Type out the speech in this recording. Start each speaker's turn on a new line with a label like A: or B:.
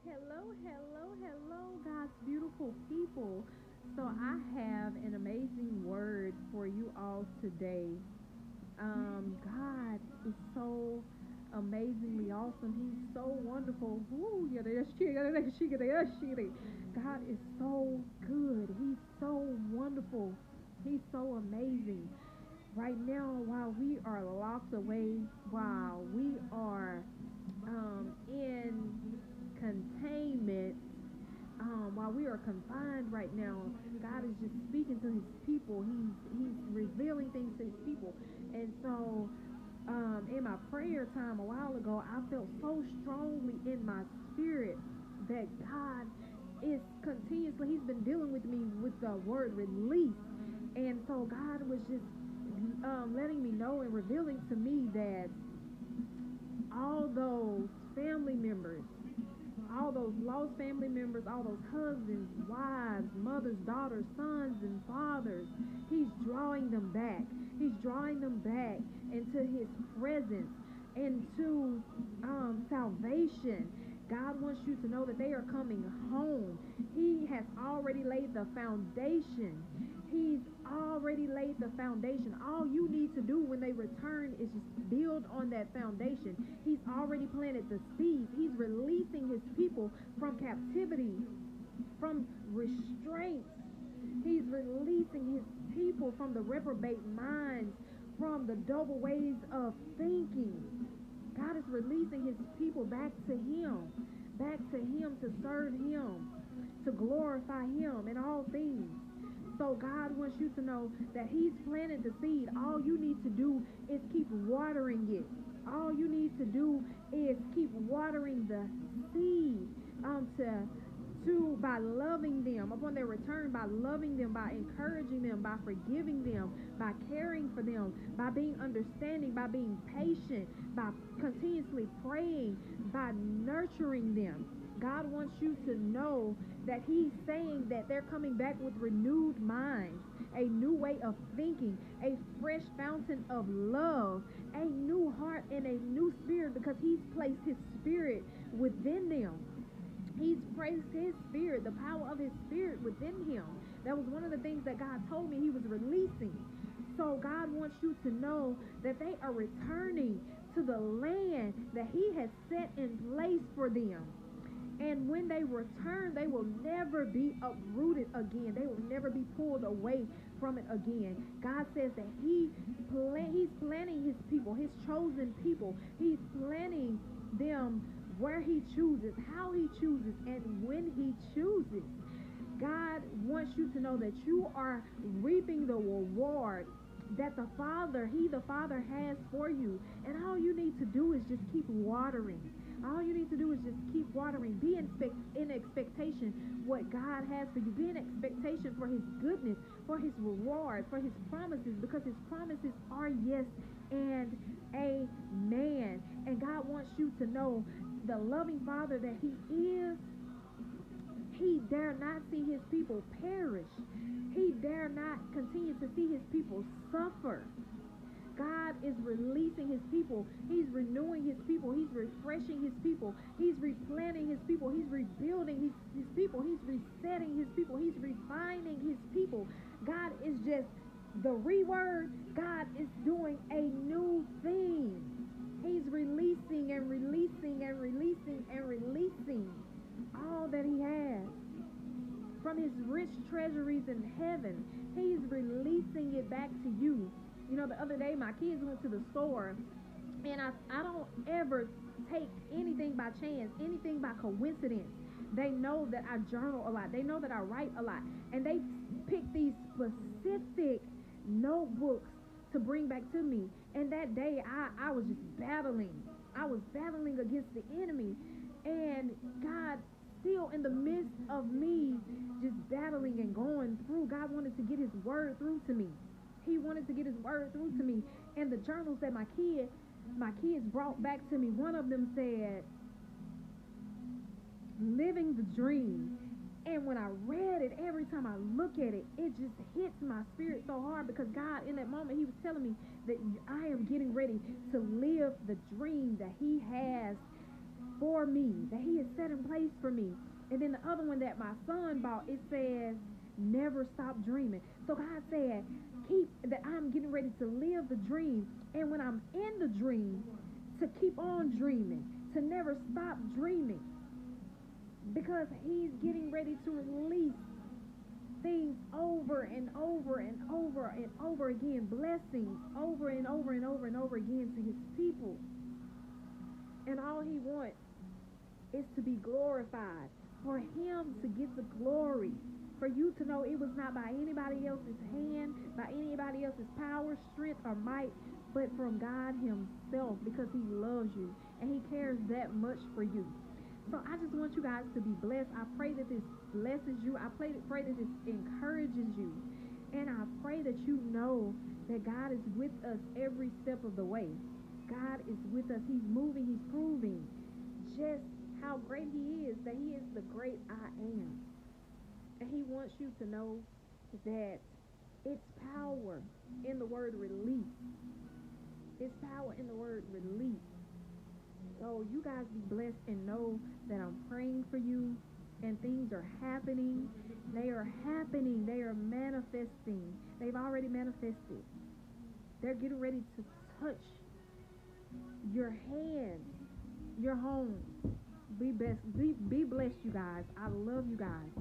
A: Hello, hello, hello, God's beautiful people. So, I have an amazing word for you all today. God is so amazingly awesome. He's so wonderful. Woo, yeah, God is so good. He's so wonderful. He's so amazing. Right now, while we are locked away, while we are in containment, while we are confined right now, God is just speaking to His people. He's revealing things to His people, and so in my prayer time a while ago, I felt so strongly in my spirit that God is continuously. He's been dealing with me with the word release, and so God was just letting me know and revealing to me that all those family members, all those lost family members, all those husbands, wives, mothers, daughters, sons, and fathers, He's drawing them back. He's drawing them back into His presence, into salvation. God wants you to know that they are coming home. He has already laid the foundation. He's already laid the foundation. All you need to do when they return is just build on that foundation. He's already planted the seeds. He's releasing His people from captivity, from restraints. He's releasing His people from the reprobate minds, from the double ways of thinking. God is releasing His people back to Him to serve Him, to glorify Him in all things. So God wants you to know that He's planted the seed. All you need to do is keep watering it. All you need to do is keep watering the seed to by loving them upon their return, by loving them, by encouraging them, by forgiving them, by caring for them, by being understanding, by being patient, by continuously praying, by nurturing them. God wants you to know that He's saying that they're coming back with renewed minds, a new way of thinking, a fresh fountain of love, a new heart, and a new spirit, because He's placed His spirit within them. He's placed His spirit, the power of His spirit within him. That was one of the things that God told me He was releasing. So God wants you to know that they are returning to the land that He has set in place for them. And when they return, they will never be uprooted again. They will never be pulled away from it again. God says that He's planning His people, His chosen people. He's planning them where He chooses, how He chooses, and when He chooses. God wants you to know that you are reaping the reward that the Father has for you. And all you need to do is just keep watering. All you need to do is just keep watering. Be in expectation what God has for you. Be in expectation for His goodness, for His reward, for His promises, because His promises are yes and amen. And God wants you to know the loving Father that He is. He dare not see His people perish. He dare not continue to see His people suffer. God is releasing His people. He's renewing His people. He's refreshing His people. He's replanting His people. He's rebuilding His people. He's resetting His people. He's refining His people. God is just the reword. God is doing a new thing. He's releasing and releasing and releasing and releasing all that He has from His rich treasuries in heaven. He's releasing it back to you. You know, the other day my kids went to the store, and I don't ever take anything by chance, anything by coincidence. They know that I journal a lot. They know that I write a lot. And they pick these specific notebooks to bring back to me. And that day I was just battling. I was battling against the enemy. And God, still in the midst of me just battling and going through, God wanted to get His word through to me. He wanted to get His word through to me. And the journals that my kids brought back to me, one of them said, living the dream. And when I read it, every time I look at it, it just hits my spirit so hard, because God, in that moment, He was telling me that I am getting ready to live the dream that He has for me, that he has set in place for me. And then the other one that my son bought, it says, never stop dreaming. So God said, keep that I'm getting ready to live the dream. And when I'm in the dream, to keep on dreaming, to never stop dreaming. Because he's getting ready to release things over and over and over and over again, blessings over and over and over and over again to his people. And all he wants is to be glorified, for him to get the glory, for you to know it was not by anybody else's hand, by anybody else's power, strength, or might, but from God himself, because he loves you and he cares that much for you. So I just want you guys to be blessed. I pray that this blesses you. I pray that this encourages you. And I pray that you know that God is with us every step of the way. God is with us. He's moving. He's proving just how great he is, that he is the great I am. And he wants you to know that it's power in the word release. It's power in the word release. So you guys be blessed and know that I'm praying for you, and things are happening. They are happening. They are manifesting. They've already manifested. They're getting ready to touch your hands, your home. Be blessed, you guys. I love you guys.